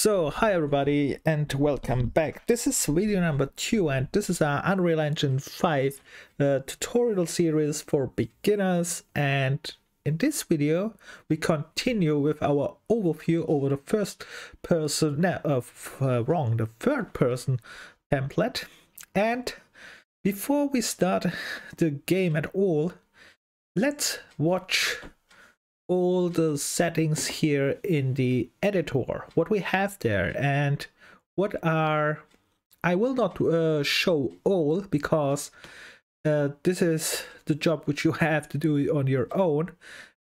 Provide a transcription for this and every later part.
So, hi everybody and welcome back. This is video number 2 and this is our Unreal Engine 5 tutorial series for beginners, and in this video we continue with our overview over the third person template. And before we start the game at all, let's watch all the settings here in the editor, what we have there, and what are, I will not show all, because this is the job which you have to do on your own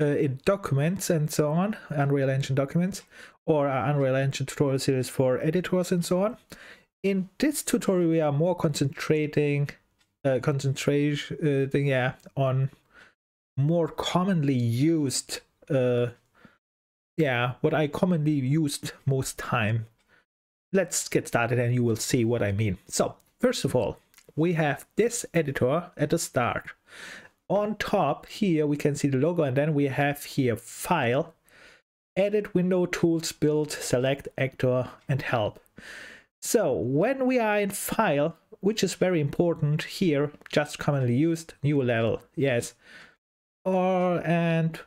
in documents and so on, Unreal Engine documents, or Unreal Engine tutorial series for editors and so on. In this tutorial we are more concentrating on more commonly used what I commonly used most time. Let's get started and you will see what I mean. So first of all, we have this editor at the start. On top here we can see the logo, and then we have here File, Edit, Window, Tools, Build, Select, Actor, and Help. So when we are in File, which is very important here, just commonly used, New Level, yes, and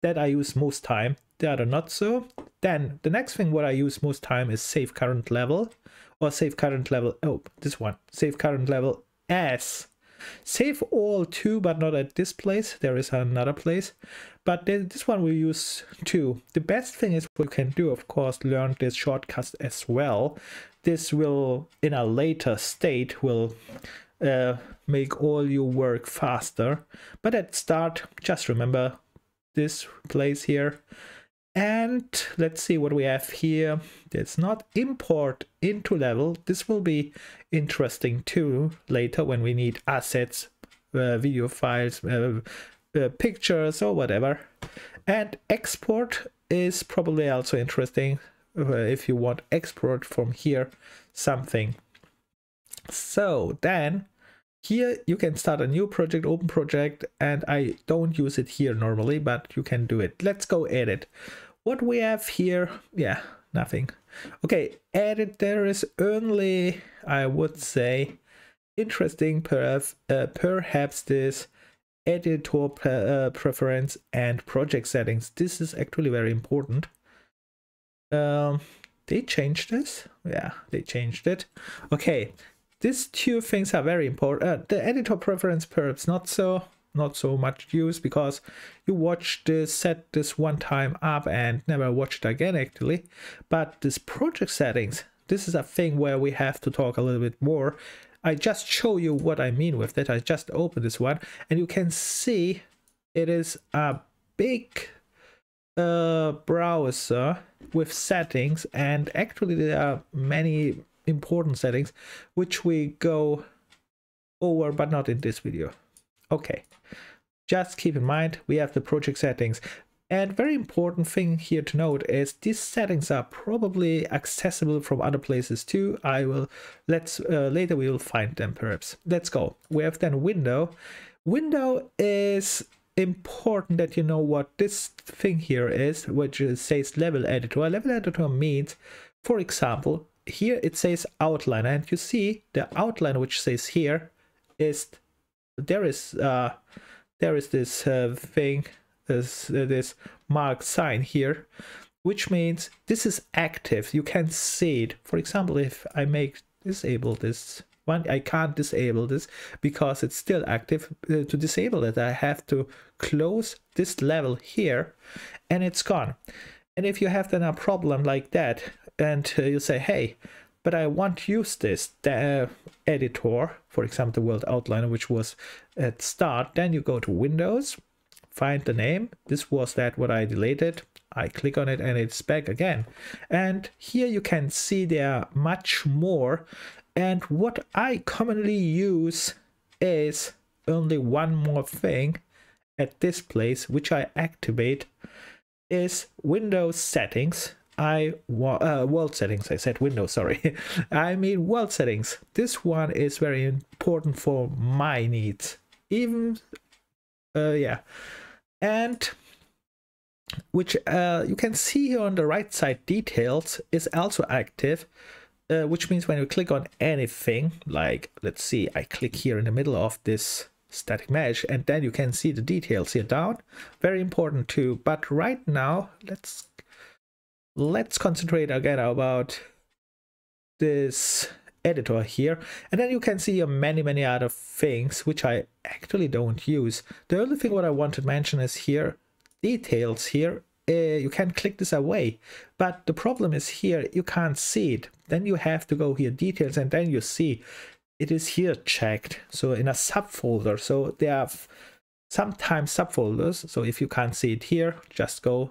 that I use most time. The other not so. Then the next thing what I use most time is Save Current Level, or Save Current Level, this one, Save Current Level as. Save all too, but not at this place. There is another place, but this one we use too. The best thing is what you can do, of course, learn this shortcut as well. This will, in a later state, will make all your work faster. But at start, just remember this place here. And let's see what we have here. It's not import into level. This will be interesting too later when we need assets, video files, pictures or whatever. And export is probably also interesting if you want export from here something. So then here you can start a new project, open project, and I don't use it here normally, but you can do it. Let's go edit. What we have here, nothing. Okay, edit, there is only, I would say, interesting perhaps this editor preference and project settings. This is actually very important. They changed this? Yeah, they changed it. Okay. These two things are very important. The editor preference perhaps not so much use, because you watch this, set this one time up and never watch it again actually. But this project settings, this is a thing where we have to talk a little bit more. I just show you what I mean with that. I just opened this one and you can see it is a big browser with settings, and actually there are many important settings which we go over, but not in this video. Okay, just keep in mind we have the project settings, and very important thing here to note is these settings are probably accessible from other places too. Later we will find them perhaps. Let's go. We have then window. Window is important that you know what this thing here is, which says level editor. Level editor means, for example, here it says outline, and you see the outline which says here is there is this thing, this mark sign here, which means this is active. You can see it. For example, if I disable this one, I can't disable this because it's still active. To disable it, I have to close this level here and it's gone. And if you have then a problem like that, and you say, hey, but I want to use this editor, for example, the world outliner, which was at start, then you go to Windows, find the name. This was that what I deleted. I click on it and it's back again. And here you can see there are much more. And what I commonly use is only one more thing at this place, which I activate, is Windows settings. World settings. I said Windows, sorry. I mean world settings. This one is very important for my needs. Even and which you can see here on the right side, details is also active, which means when you click on anything, like let's see, I click here in the middle of this static mesh, and then you can see the details here down. Very important too. But right now, let's concentrate again about this editor here, and then you can see many other things which I actually don't use. The only thing what I want to mention is here, details here. You can click this away, but the problem is here you can't see it. Then you have to go here, details, and then you see it is here checked, so in a subfolder. So there are sometimes subfolders, so if you can't see it here, just go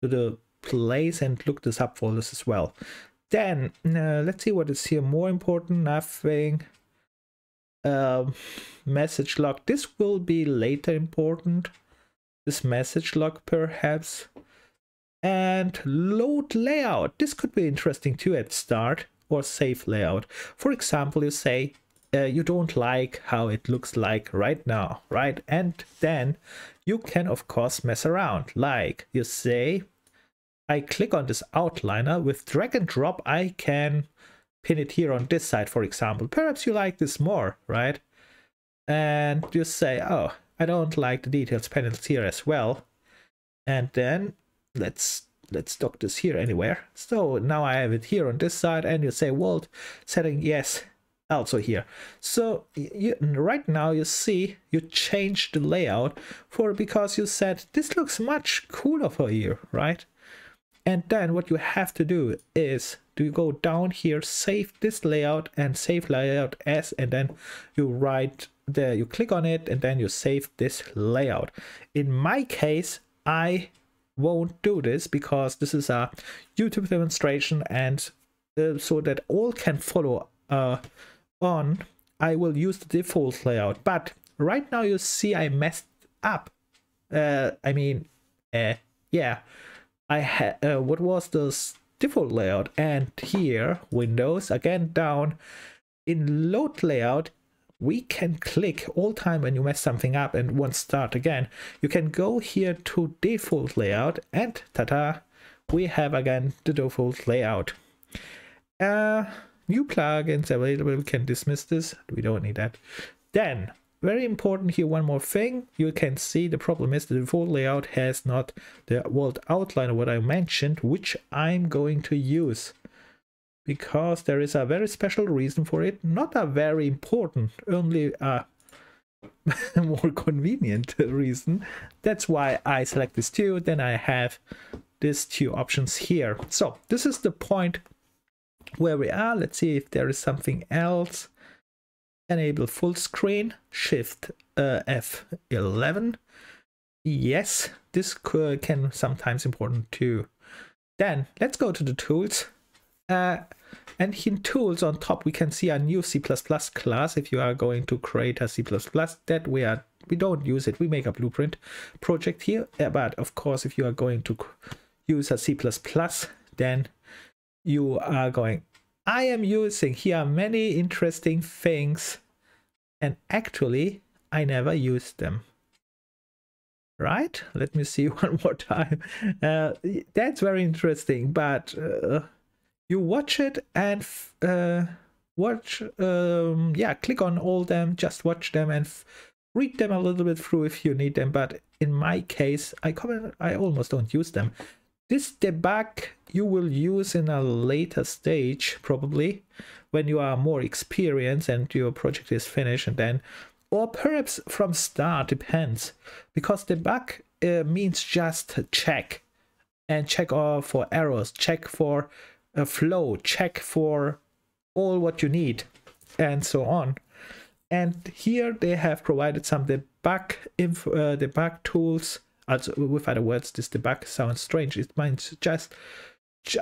to the place and look the subfolders as well. Then let's see what is here more important. Nothing. Message log, this will be later important, this message log perhaps. And load layout, this could be interesting too at start, or save layout. For example, you say you don't like how it looks like right now, right? And then you can of course mess around, like you say, I click on this outliner, with drag and drop I can pin it here on this side, for example. Perhaps you like this more, right? And you say, oh, I don't like the details panels here as well. And then let's dock this here anywhere. So now I have it here on this side, and you say Vault setting yes, also here. So right now you see you changed the layout because you said this looks much cooler for you, right? And then what you have to do is to go down here, save this layout and save layout as, and then you write there, you click on it, and then you save this layout. In my case, I won't do this because this is a YouTube demonstration, and so that all can follow on, I will use the default layout. But right now you see I messed up. Yeah, I had what was this default layout, and here Windows again down in load layout, we can click all time when you mess something up and want to start again. You can go here to default layout, and ta-da, we have again the default layout. New plugins available, we can dismiss this, we don't need that. Then very important here, one more thing, you can see the problem is the default layout has not the Vault outliner, what I mentioned, which I'm going to use because there is a very special reason for it. Not a very important, only a more convenient reason. That's why I select this two. Then I have these two options here. So this is the point where we are. Let's see if there is something else. Enable full screen, Shift F11. Yes, this can sometimes important too. Then let's go to the tools. And in tools on top we can see a new C++ class. If you are going to create a C++, that we don't use it, we make a blueprint project here. But of course if you are going to use a C++, then you are going, I am using here many interesting things, and actually I never used them. Right? Let me see one more time. That's very interesting, but you watch it and click on all them, just watch them and read them a little bit through if you need them. But in my case, I almost don't use them. This debug you will use in a later stage, probably when you are more experienced and your project is finished, and then, or perhaps from start, depends, because debug means just check, and check for errors, check for a flow, check for all what you need, and so on. And here they have provided some debug tools. Also, with other words, this debug sounds strange. It means just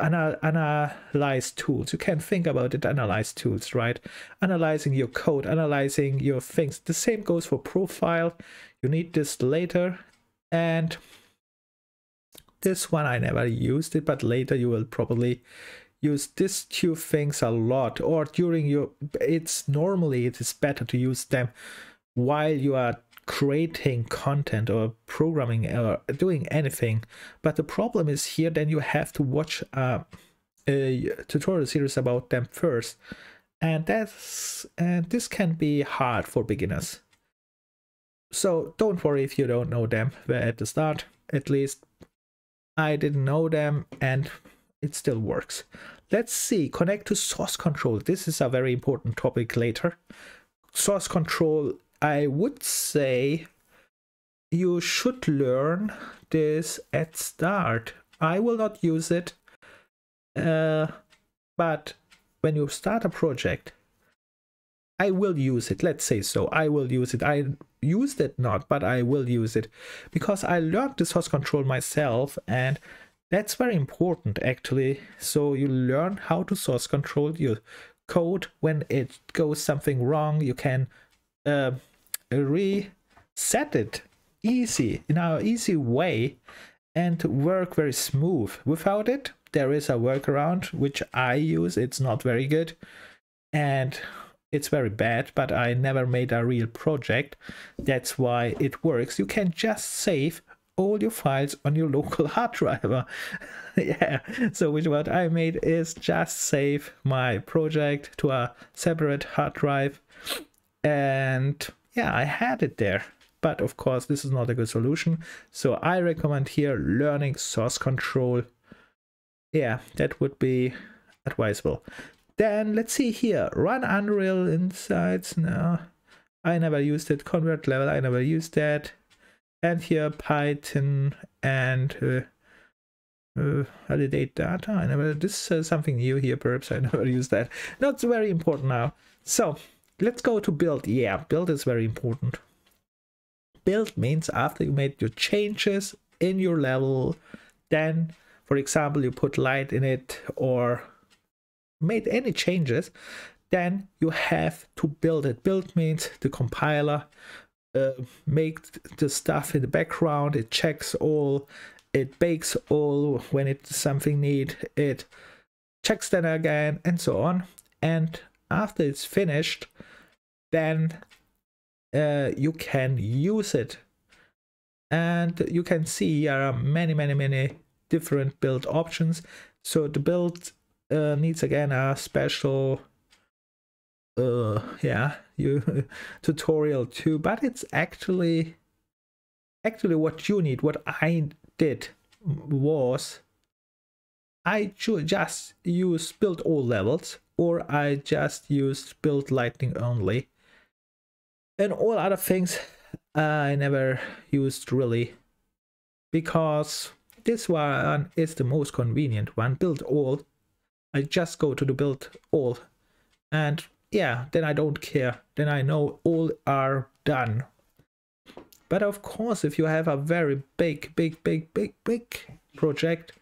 analyze tools. You can think about it, analyze tools, right? Analyzing your code, analyzing your things. The same goes for profile. You need this later. And this one I never used it, but later you will probably use these two things a lot, or during your, normally it is better to use them while you are creating content or programming or doing anything. But the problem is here, then you have to watch a tutorial series about them first, and this can be hard for beginners. So don't worry if you don't know them at the start. At least I didn't know them, and it still works. Let's see, connect to source control. This is a very important topic later. Source control, I would say you should learn this at start. I will not use it, but when you start a project, I will use it. Let's say so. I will use it. I used it not, but I will use it because I learned the source control myself, and that's very important actually. So you learn how to source control your code. When it goes something wrong, you can reset it in an easy way and work very smooth. Without it, there is a workaround which I use. It's not very good and it's very bad, but I never made a real project. That's why it works. You can just save all your files on your local hard drive. Yeah, so what I made is just save my project to a separate hard drive, and yeah, I had it there. But of course this is not a good solution, so I recommend here learning source control. Yeah, that would be advisable. Then let's see here, run Unreal Insights. No, I never used it. Convert level, I never used that. And here Python and validate data. I never. This is something new here. Perhaps I never used that. Not very important now. So let's go to build. Yeah, build is very important. Build means after you made your changes in your level, then, for example, you put light in it or made any changes, then you have to build it. Build means the compiler make the stuff in the background, it checks all, it bakes all when it's something need, it checks then again, and so on. And after it's finished, then you can use it. And you can see there are many different build options. So the build needs again a special tutorial too, but it's actually what you need. What I did was I just used build all levels, or I just used build lightning only, and all other things I never used really, because this one is the most convenient one. Build all, I just go to the build all, and yeah, then I don't care. Then I know all are done. But of course, if you have a very big project,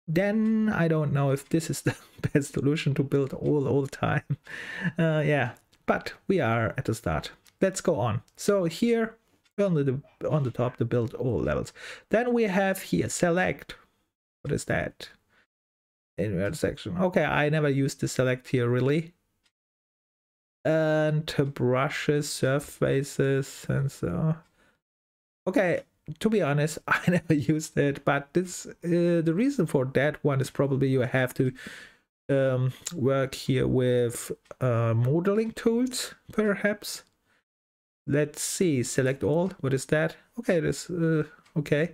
then I don't know if this is the best solution to build all the time. Yeah, but we are at the start. Let's go on. So here on the top, the build all levels. Then we have here select. What is that? Invert section. Okay, I never used the select here really. And brushes, surfaces, and so. Okay, to be honest, I never used it, but this the reason for that one is probably you have to work here with modeling tools, perhaps. Let's see, select all. What is that? Okay, this okay.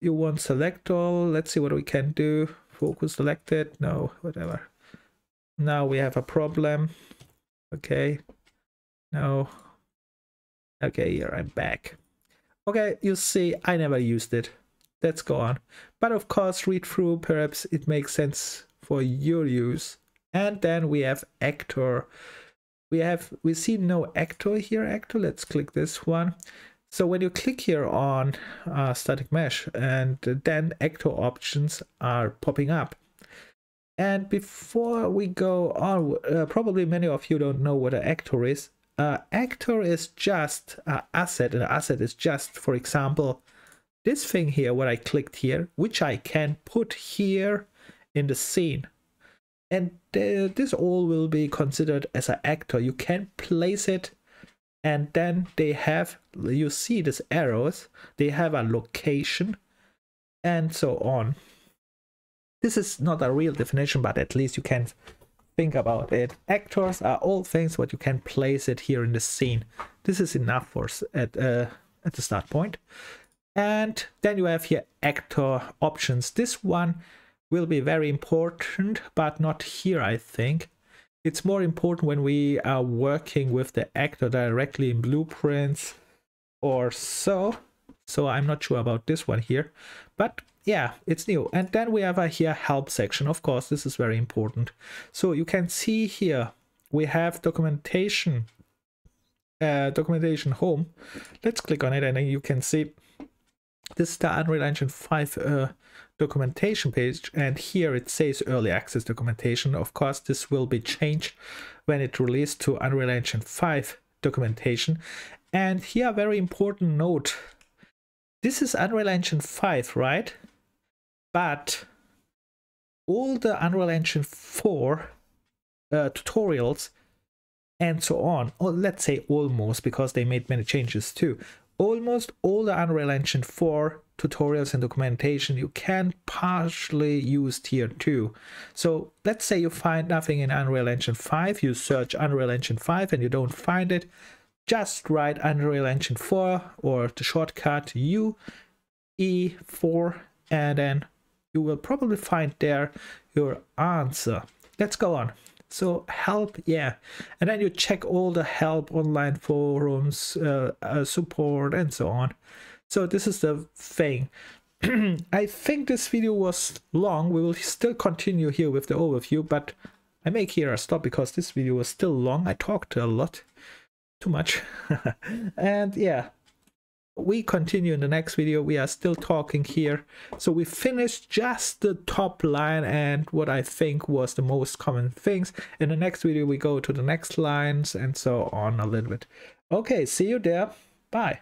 You want select all. Let's see what we can do. Focus selected. No, whatever. Now we have a problem. Okay. No. Okay, here I'm back. Okay, you see, I never used it. Let's go on. But of course, read through. Perhaps it makes sense for your use. And then we have actor. We see no actor here. Actor. Let's click this one. So when you click here on static mesh, and then actor options are popping up. And before we go on, probably many of you don't know what an actor is. Actor is just an asset. An asset is just, for example, this thing here, what I clicked here, which I can put here in the scene. And this all will be considered as an actor. You can place it and then they have, you see these arrows, they have a location and so on. This is not a real definition, but at least you can think about it. Actors are all things what you can place it here in the scene. This is enough for at the start point. And then you have here actor options. This one will be very important, but not here, I think. It's more important when we are working with the actor directly in Blueprints or so. So I'm not sure about this one here, but yeah, it's new. And then we have a here help section. Of course, this is very important. So you can see here we have documentation, documentation home. Let's click on it, and then you can see this is the Unreal Engine 5 documentation page, and here it says early access documentation. Of course, this will be changed when it released to Unreal Engine 5 documentation. And here, a very important note. This is Unreal Engine 5, right? But all the Unreal Engine 4 tutorials and so on, or let's say almost, because they made many changes too, almost all the Unreal Engine 4 tutorials and documentation you can partially use here too. So let's say you find nothing in Unreal Engine 5, you search Unreal Engine 5 and you don't find it, just write Unreal Engine 4 or the shortcut UE4, and then you will probably find there your answer. Let's go on. So help, yeah, and then you check all the help, online forums, support, and so on. So this is the thing. I think this video was long. We will still continue here with the overview, but I make here a stop because this video was still long. I talked a lot, too much. And yeah, we continue in the next video. We are still talking here. So we finished just the top line and what I think was the most common things. In the next video, we go to the next lines and so on a little bit. Okay, see you there. Bye.